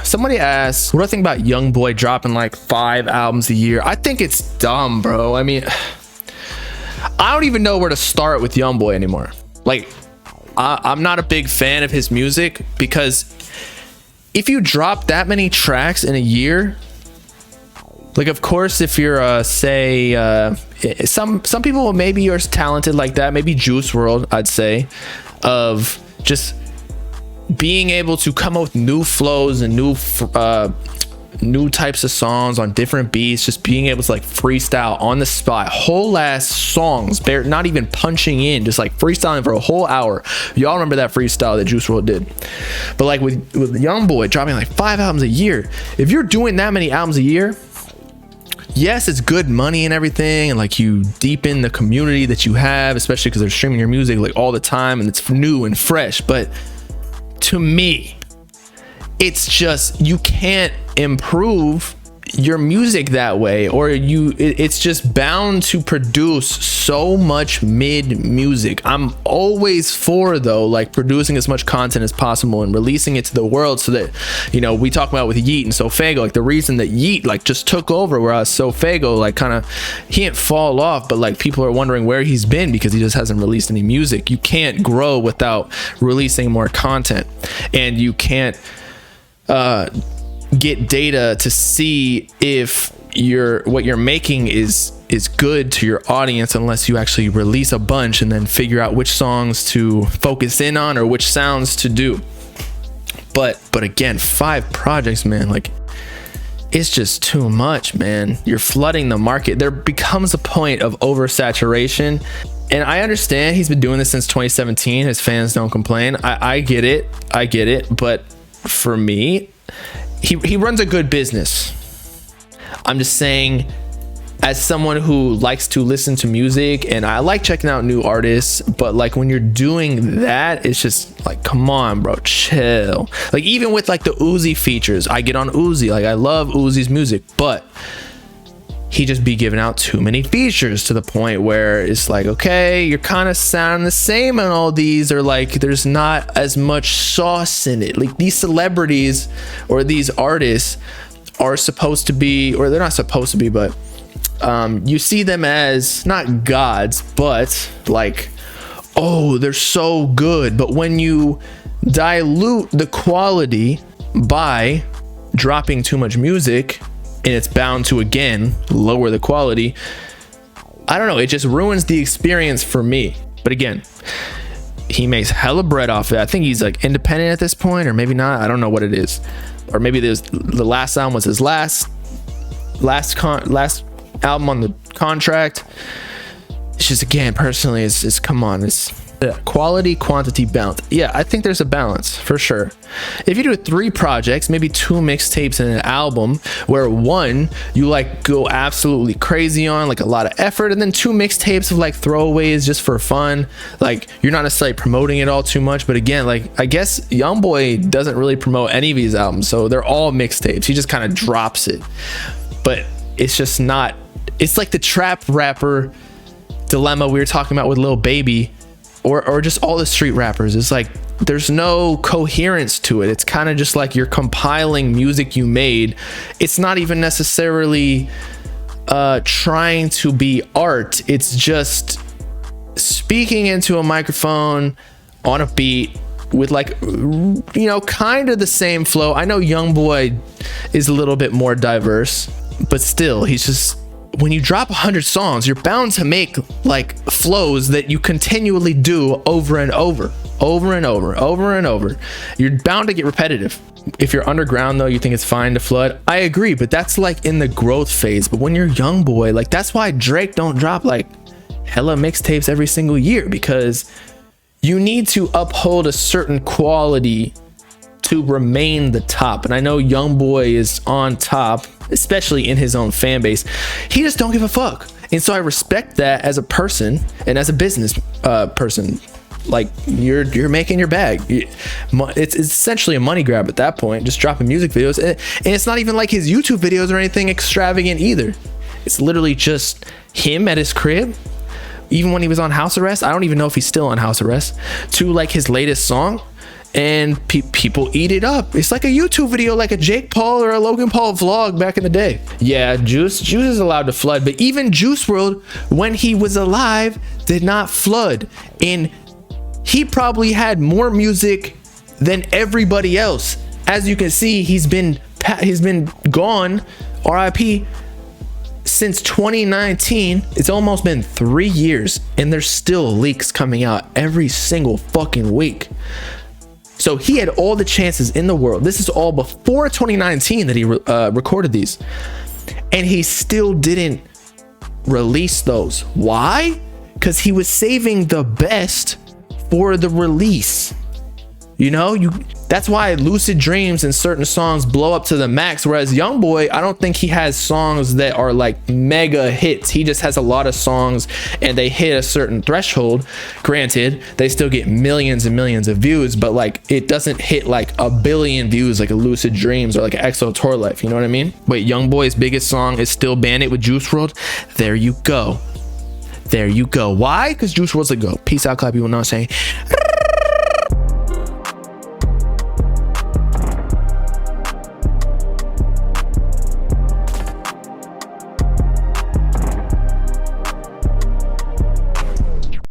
Somebody asked, what do I think about Youngboy dropping like 5 albums a year? I think it's dumb, bro. I mean, I don't even know where to start with Youngboy anymore. Like, I'm not a big fan of his music, because if you drop that many tracks in a year, like, of course, if you're some people maybe are talented like that, maybe Juice WRLD, I'd say, of just being able to come up with new flows and new types of songs on different beats, just being able to like freestyle on the spot, whole ass songs, not even punching in, just like freestyling for a whole hour. Y'all remember that freestyle that Juice WRLD did? But like with Youngboy dropping like 5 albums a year, if you're doing that many albums a year, yes, it's good money and everything, and like you deepen the community that you have, especially because they're streaming your music like all the time and it's new and fresh. But to me, it's just, you can't improve your music that way, or it's just bound to produce so much mid music. I'm always for, though, like producing as much content as possible and releasing it to the world, so that, you know, we talk about with Yeet and Sofago, like the reason that Yeet like just took over, whereas Sofago like kind of, he didn't fall off, but like people are wondering where he's been because he just hasn't released any music. You can't grow without releasing more content, and you can't get data to see if what you're making is good to your audience unless you actually release a bunch and then figure out which songs to focus in on or which sounds to do. But again, 5 projects, man, like, it's just too much, man. You're flooding the market. There becomes a point of oversaturation. And I understand he's been doing this since 2017. His fans don't complain. I get it. But for me, he runs a good business. I'm just saying, as someone who likes to listen to music and I like checking out new artists, but like when you're doing that, it's just like, come on, bro, chill. Like, even with like the Uzi features, I get on Uzi, like I love Uzi's music, but he just be giving out too many features to the point where it's like, okay, you're kind of sounding the same on all these, or like there's not as much sauce in it. Like, these celebrities or these artists are supposed to be, or they're not supposed to be, but you see them as not gods, but like, oh, they're so good. But when you dilute the quality by dropping too much music, and it's bound to, again, lower the quality, I don't know, it just ruins the experience for me. But again, he makes hella bread off it. I think he's like independent at this point, or maybe not, I don't know what it is. Or maybe the last album was his last album on the contract. It's just, again, personally, it's come on, it's quality, quantity, balance. Yeah, I think there's a balance for sure. If you do 3 projects, maybe 2 mixtapes and an album, where one you like go absolutely crazy on, like a lot of effort, and then 2 mixtapes of like throwaways just for fun, like you're not necessarily promoting it all too much. But again, like, I guess Youngboy doesn't really promote any of these albums, so they're all mixtapes. He just kind of drops it. But it's just not, it's like the trap rapper dilemma we were talking about with Lil Baby, or just all the street rappers. It's like there's no coherence to it. It's kind of just like you're compiling music you made. It's not even necessarily trying to be art. It's just speaking into a microphone on a beat with, like, you know, kind of the same flow. I know Youngboy is a little bit more diverse, but still, he's just, when you drop 100 songs, you're bound to make like flows that you continually do over and over. You're bound to get repetitive. If you're underground, though, you think it's fine to flood. I agree, but that's like in the growth phase. But when you're Youngboy, like, that's why Drake don't drop like hella mixtapes every single year, because you need to uphold a certain quality to remain the top. And I know Youngboy is on top, especially in his own fan base. He just don't give a fuck. And so I respect that as a person and as a business person. Like, you're making your bag. It's essentially a money grab at that point, just dropping music videos. And it's not even like his YouTube videos or anything extravagant either. It's literally just him at his crib, even when he was on house arrest. I don't even know if he's still on house arrest, to like his latest song. and people eat it up. It's like a YouTube video, like a Jake Paul or a Logan Paul vlog back in the day. Yeah, Juice is allowed to flood, but even Juice WRLD, when he was alive, did not flood. And he probably had more music than everybody else. As you can see, he's been gone, RIP, since 2019. It's almost been 3 years, and there's still leaks coming out every single fucking week. So he had all the chances in the world. This is all before 2019 that he recorded these, and he still didn't release those. Why? Because he was saving the best for the release. You know, that's why Lucid Dreams and certain songs blow up to the max, whereas Youngboy, I don't think he has songs that are like mega hits. He just has a lot of songs and they hit a certain threshold. Granted, they still get millions and millions of views, but like it doesn't hit like a billion views like a Lucid Dreams or like an EXO Tour Life. You know what I mean? Wait, Youngboy's biggest song is Still Bandit with Juice WRLD? There you go. There you go. Why? Because Juice WRLD's a go. Peace out, clap. You know what I'm saying?